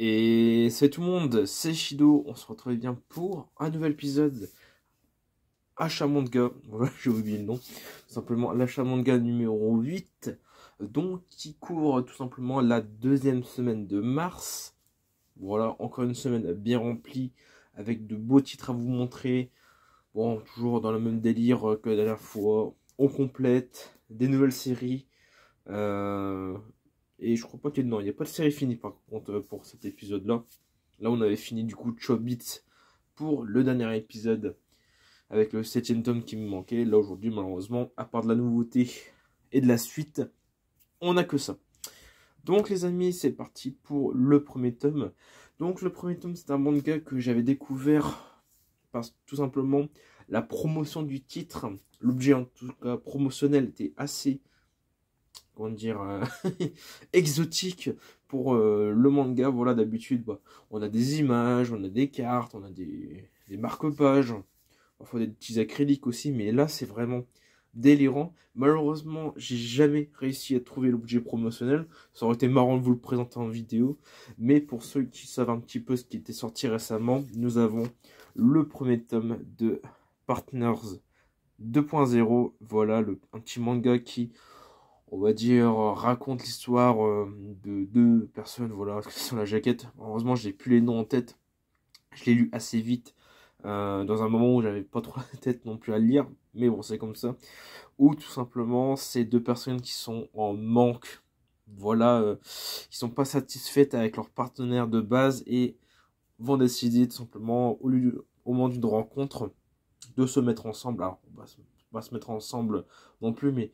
Et c'est tout le monde, c'est Shido, on se retrouve bien pour un nouvel épisode Achat Manga, voilà j'ai oublié le nom, tout simplement l'Achat Manga numéro 8, donc qui couvre tout simplement la deuxième semaine de mars. Voilà, encore une semaine bien remplie, avec de beaux titres à vous montrer, bon, toujours dans le même délire que la dernière fois, on complète, des nouvelles séries, et je crois pas qu'il y ait, non, il n'y a pas de série finie par contre pour cet épisode-là. Là, on avait fini du coup Chobits pour le dernier épisode avec le 7ème tome qui me manquait. Là, aujourd'hui, malheureusement, à part de la nouveauté et de la suite, on n'a que ça. Donc, les amis, c'est parti pour le premier tome. Donc, le premier tome, c'est un manga que j'avais découvert parce que tout simplement, la promotion du titre, l'objet en tout cas promotionnel, était assez, comment dire, exotique pour le manga. Voilà, d'habitude, bah, on a des images, on a des cartes, on a des marque-pages, parfois des petits acryliques aussi, mais là c'est vraiment délirant. Malheureusement, j'ai jamais réussi à trouver l'objet promotionnel. Ça aurait été marrant de vous le présenter en vidéo, mais pour ceux qui savent un petit peu ce qui était sorti récemment, nous avons le premier tome de Partners 2.0. Voilà, un petit manga qui, on va dire, raconte l'histoire de deux personnes, voilà, sur la jaquette. Heureusement, j'ai plus les noms en tête. Je l'ai lu assez vite, dans un moment où j'avais pas trop la tête non plus à le lire. Mais bon, c'est comme ça. Ou tout simplement, c'est deux personnes qui sont en manque. Voilà, qui sont pas satisfaites avec leur partenaire de base et vont décider tout simplement, au moment d'une rencontre, de se mettre ensemble. Alors, on va pas se mettre ensemble non plus, mais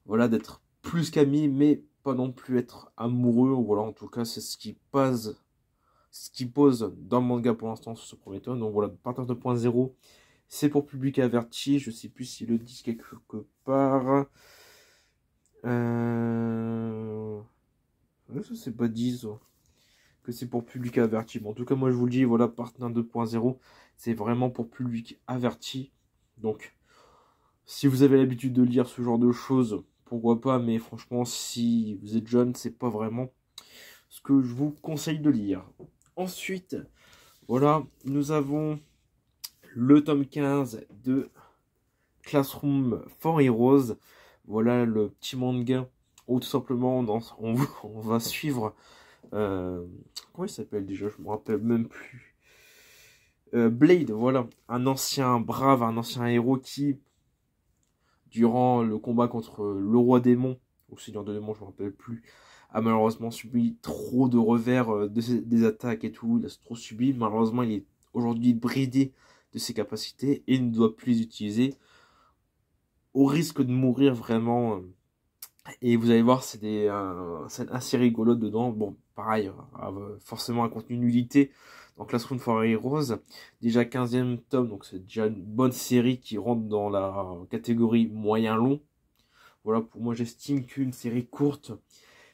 voilà, d'être plus qu'amis, mais pas non plus être amoureux. Voilà, en tout cas, c'est ce qui pose dans le manga pour l'instant sur ce premier tome. Donc voilà, Partners 2.0, c'est pour public averti. Je sais plus s'ils le disent quelque part. Ça c'est pas dit ça, que c'est pour public averti. Bon, en tout cas, moi je vous le dis, voilà, Partners 2.0, c'est vraiment pour public averti. Donc, si vous avez l'habitude de lire ce genre de choses, pourquoi pas, mais franchement, si vous êtes jeune, c'est pas vraiment ce que je vous conseille de lire. Ensuite, voilà, nous avons le tome 15 de Classroom for Heroes. Voilà le petit manga où tout simplement on va suivre, comment il s'appelle déjà, je me rappelle même plus, Blade, voilà, un ancien brave, un ancien héros qui, durant le combat contre le roi démon, ou seigneur de démon, je me rappelle plus, a malheureusement subi trop de revers, des attaques et tout, il a trop subi. Malheureusement, il est aujourd'hui bridé de ses capacités et il ne doit plus les utiliser, au risque de mourir vraiment. Et vous allez voir, c'est assez rigolo dedans. Bon, pareil, forcément un contenu nullité dans Classroom for Heroes. Déjà 15e tome, donc c'est déjà une bonne série qui rentre dans la catégorie moyen long. Voilà, pour moi j'estime qu'une série courte,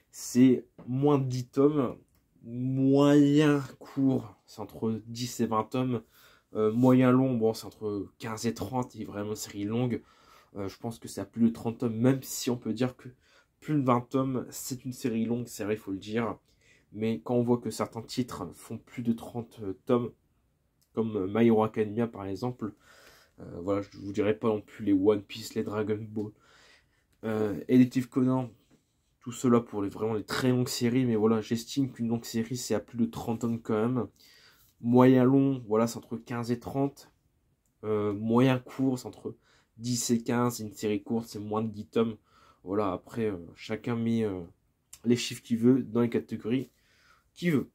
c'est moins de 10 tomes. Moyen court, c'est entre 10 et 20 tomes. Moyen long, bon, c'est entre 15 et 30. Et vraiment, série longue, je pense que c'est à plus de 30 tomes, même si on peut dire que plus de 20 tomes, c'est une série longue, c'est vrai, il faut le dire. Mais quand on voit que certains titres font plus de 30 tomes, comme My Hero Academia par exemple, voilà, je vous dirais pas non plus les One Piece, les Dragon Ball, Detective Conan, tout cela pour vraiment les très longues séries. Mais voilà, j'estime qu'une longue série, c'est à plus de 30 tomes quand même. Moyen long, voilà, c'est entre 15 et 30. Moyen court, c'est entre 10 et 15. Une série courte, c'est moins de 10 tomes. Voilà, après, chacun met les chiffres qu'il veut dans les catégories qu'il veut.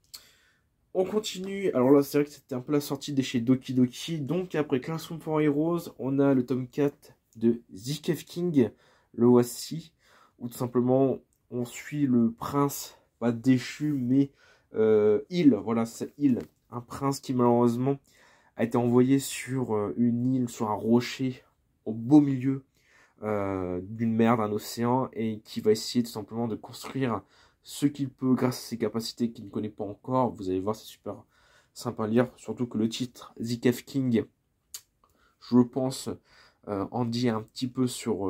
On continue. Alors là, c'est vrai que c'était un peu la sortie de chez Doki Doki. Donc, après Classroom for Heroes, on a le tome 4 de ZKF King, le voici, où tout simplement, on suit le prince, pas déchu, mais voilà, c'est il. Un prince qui, malheureusement, a été envoyé sur une île, sur un rocher, au beau milieu d'une mer, d'un océan, et qui va essayer tout simplement de construire ce qu'il peut grâce à ses capacités qu'il ne connaît pas encore. Vous allez voir, c'est super sympa à lire, surtout que le titre ZKF King, je pense, en dit un petit peu sur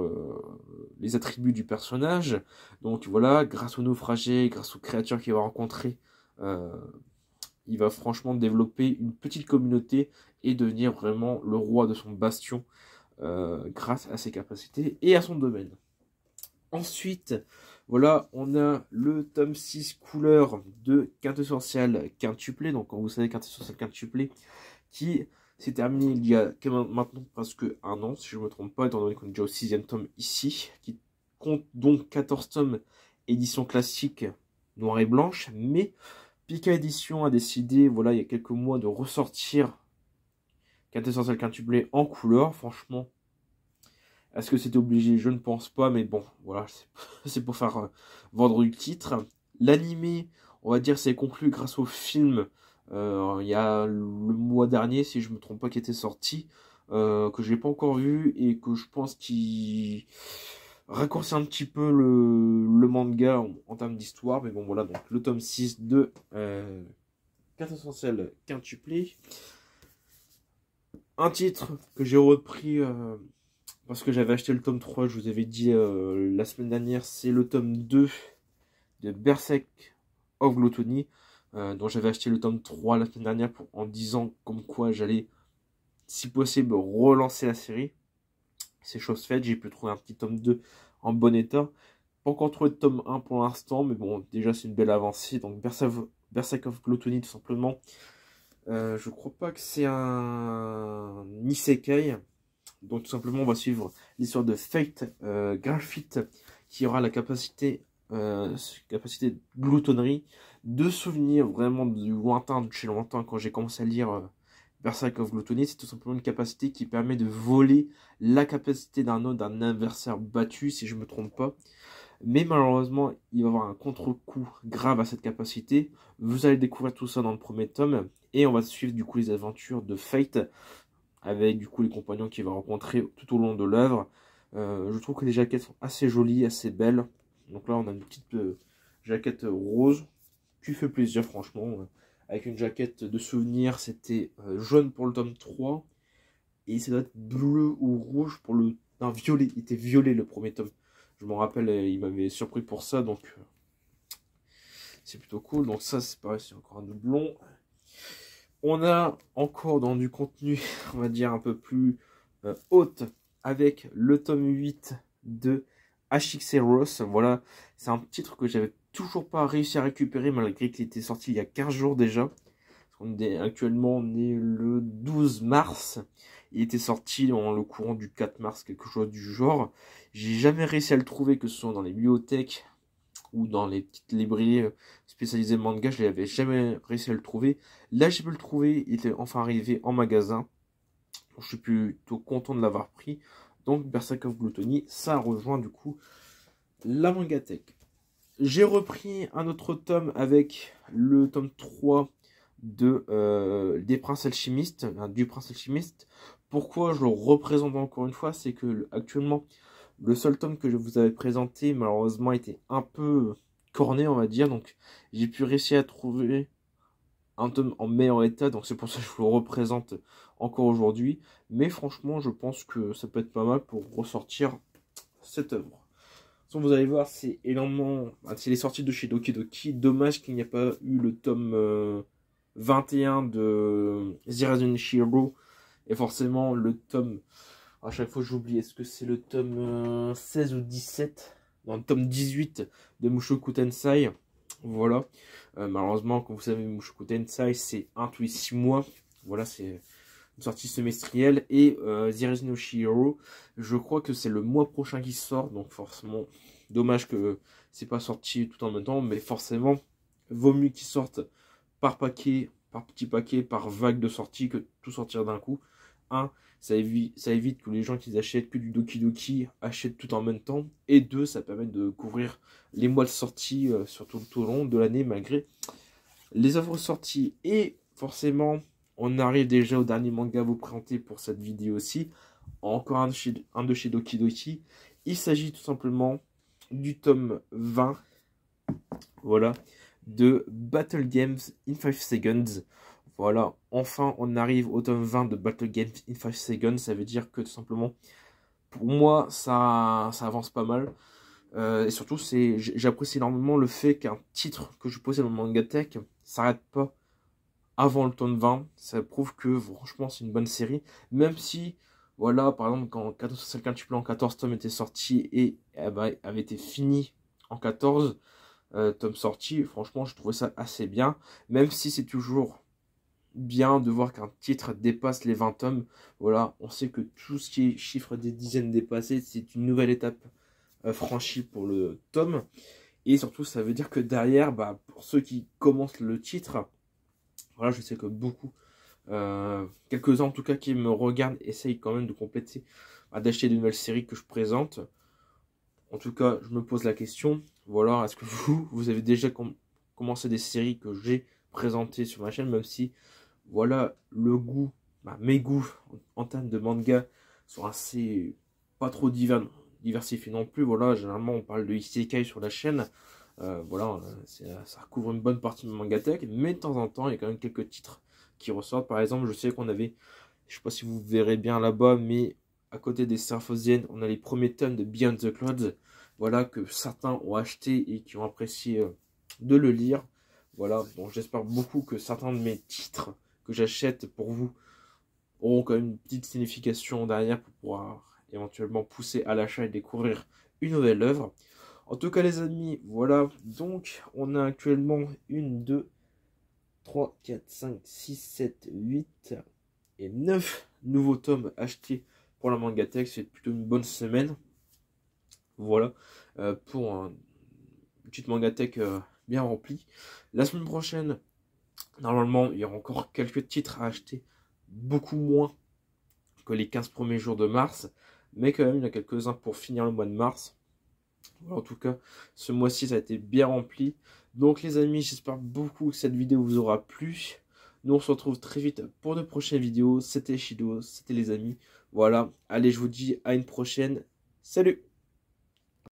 les attributs du personnage. Donc voilà, grâce aux naufragés, grâce aux créatures qu'il va rencontrer, il va franchement développer une petite communauté et devenir vraiment le roi de son bastion grâce à ses capacités et à son domaine. Ensuite, voilà, on a le tome 6 couleur de quintessentiel quintuplé. Donc, quand vous savez, quintessentiel quintuplé, qui s'est terminé il y a maintenant presque un an, si je ne me trompe pas, étant donné qu'on est déjà au 6e tome ici, qui compte donc 14 tomes édition classique noir et blanche, mais Pika Édition a décidé, voilà, il y a quelques mois, de ressortir quintessentiel quintuplé en couleur. Franchement, est-ce que c'était obligé? Je ne pense pas, mais bon, voilà, c'est pour faire vendre du titre. L'animé, on va dire, c'est conclu grâce au film. Il y a le mois dernier, si je ne me trompe pas, qui était sorti, que je n'ai pas encore vu et que je pense qu'il raccourcit un petit peu le manga en termes d'histoire. Mais bon, voilà, donc le tome 6 de quintessentiel quintuplé. Un titre que j'ai repris parce que j'avais acheté le tome 3, je vous avais dit la semaine dernière, c'est le tome 2 de Berserk of Gluttony, dont j'avais acheté le tome 3 la semaine dernière en disant comme quoi j'allais, si possible, relancer la série. C'est chose faite, j'ai pu trouver un petit tome 2 en bon état. Pas encore trouvé de tome 1 pour l'instant, mais bon, déjà c'est une belle avancée. Donc Berserk of Gluttony, tout simplement. Je crois pas que c'est un isekai. Donc tout simplement, on va suivre l'histoire de Fate Graphite, qui aura la capacité de gloutonnerie, de souvenir vraiment du lointain, de chez lointain. Quand j'ai commencé à lire Berserk of Gluttony, c'est tout simplement une capacité qui permet de voler la capacité d'un adversaire battu, si je ne me trompe pas. Mais malheureusement, il va y avoir un contre-coup grave à cette capacité. Vous allez découvrir tout ça dans le premier tome. Et on va suivre du coup les aventures de Fate, avec du coup les compagnons qu'il va rencontrer tout au long de l'œuvre. Je trouve que les jaquettes sont assez jolies, assez belles. Donc là, on a une petite jaquette rose qui fait plaisir, franchement. Avec une jaquette de souvenir, c'était jaune pour le tome 3. Et ça doit être bleu ou rouge pour le... Non, violet. Il était violet le premier tome. Je m'en rappelle, il m'avait surpris pour ça, donc c'est plutôt cool. Donc ça, c'est pareil, c'est encore un doublon. On a encore dans du contenu, on va dire, un peu plus haute, avec le tome 8 de HX Voilà, c'est un titre que j'avais toujours pas réussi à récupérer, malgré qu'il était sorti il y a 15 jours déjà. Actuellement, on est le 12 mars. Il était sorti dans le courant du 4 mars, quelque chose du genre. J'ai jamais réussi à le trouver, que ce soit dans les bibliothèques ou dans les petites librairies spécialisées manga. Je n'avais jamais réussi à le trouver. Là, j'ai pu le trouver. Il était enfin arrivé en magasin. Je suis plutôt content de l'avoir pris. Donc, Berserk of Gluttony, ça rejoint du coup la Mangatech. J'ai repris un autre tome avec le tome 3 des Princes Alchimistes, du Prince Alchimiste. Pourquoi je le représente encore une fois, c'est que actuellement, le seul tome que je vous avais présenté, malheureusement, était un peu corné, on va dire. Donc, j'ai pu réussir à trouver un tome en meilleur état. Donc, c'est pour ça que je vous le représente encore aujourd'hui. Mais franchement, je pense que ça peut être pas mal pour ressortir cette œuvre. Donc, vous allez voir, c'est énormément... C'est les sorties de chez Doki Doki. Dommage qu'il n'y a pas eu le tome 21 de Zirazen Shiro. Et forcément, le tome... À chaque fois, j'oublie. Est-ce que c'est le tome 16 ou 17? Dans le tome 18 de Mushoku Tensei. Voilà. Malheureusement, comme vous savez, Mushoku Tensei, c'est 1 tous les 6 mois. Voilà, c'est une sortie semestrielle. Et Zirazen Shiro, je crois que c'est le mois prochain qui sort. Donc forcément, dommage que c'est pas sorti tout en même temps. Mais forcément, vaut mieux qu'ils sortent par paquet, par petit paquet, par vague de sortie, que tout sortir d'un coup. Ça évite que les gens qui achètent que du Doki Doki achètent tout en même temps. Et 2, ça permet de couvrir les mois de sortie, surtout tout au long de l'année, malgré les œuvres sorties. Et forcément, on arrive déjà au dernier manga à vous présenter pour cette vidéo aussi. Encore un de chez Doki Doki. Il s'agit tout simplement du tome 20. Voilà. De Battle Games in 5 Seconds. Voilà, enfin on arrive au tome 20 de Battle Games in 5 Seconds. Ça veut dire que tout simplement, pour moi, ça avance pas mal. Et surtout, j'apprécie énormément le fait qu'un titre que je possède dans mon Mangatech s'arrête pas avant le tome 20. Ça prouve que franchement c'est une bonne série. Même si, voilà, par exemple, quand 14 Social Quintuple en 14 tomes était sorti et avait été fini en 14 tomes sortis, franchement je trouvais ça assez bien. Même si c'est toujours bien de voir qu'un titre dépasse les 20 tomes. Voilà, on sait que tout ce qui est chiffre des dizaines dépassés, c'est une nouvelle étape franchie pour le tome. Et surtout, ça veut dire que derrière, pour ceux qui commencent le titre, voilà, je sais que beaucoup, quelques-uns en tout cas qui me regardent, essayent quand même de compléter, d'acheter de nouvelles séries que je présente. En tout cas, je me pose la question, voilà, est-ce que vous avez déjà commencé des séries que j'ai présentées sur ma chaîne, même si, voilà, le goût, mes goûts en termes de manga sont assez pas trop diversifiés non plus. Voilà, généralement on parle de isekai sur la chaîne. Voilà, ça recouvre une bonne partie de mon mangatech, mais de temps en temps il y a quand même quelques titres qui ressortent. Par exemple, je sais qu'on avait, je sais pas si vous verrez bien là-bas, mais à côté des Symphosiennes, on a les premiers tomes de Beyond the Clouds. Voilà, que certains ont acheté et qui ont apprécié de le lire. Voilà, bon, j'espère beaucoup que certains de mes titres que j'achète pour vous auront quand même une petite signification derrière pour pouvoir éventuellement pousser à l'achat et découvrir une nouvelle œuvre. En tout cas les amis, voilà, donc on a actuellement 1, 2, 3, 4, 5, 6, 7, 8 et 9 nouveaux tomes achetés pour la Mangatech. C'est plutôt une bonne semaine. Voilà, pour une petite Mangatech bien remplie. La semaine prochaine, normalement, il y aura encore quelques titres à acheter, beaucoup moins que les 15 premiers jours de mars, mais quand même, il y en a quelques-uns pour finir le mois de mars. Voilà, en tout cas, ce mois-ci, ça a été bien rempli. Donc, les amis, j'espère beaucoup que cette vidéo vous aura plu. Nous, on se retrouve très vite pour de prochaines vidéos. C'était Shido, c'était les amis. Voilà, allez, je vous dis à une prochaine. Salut!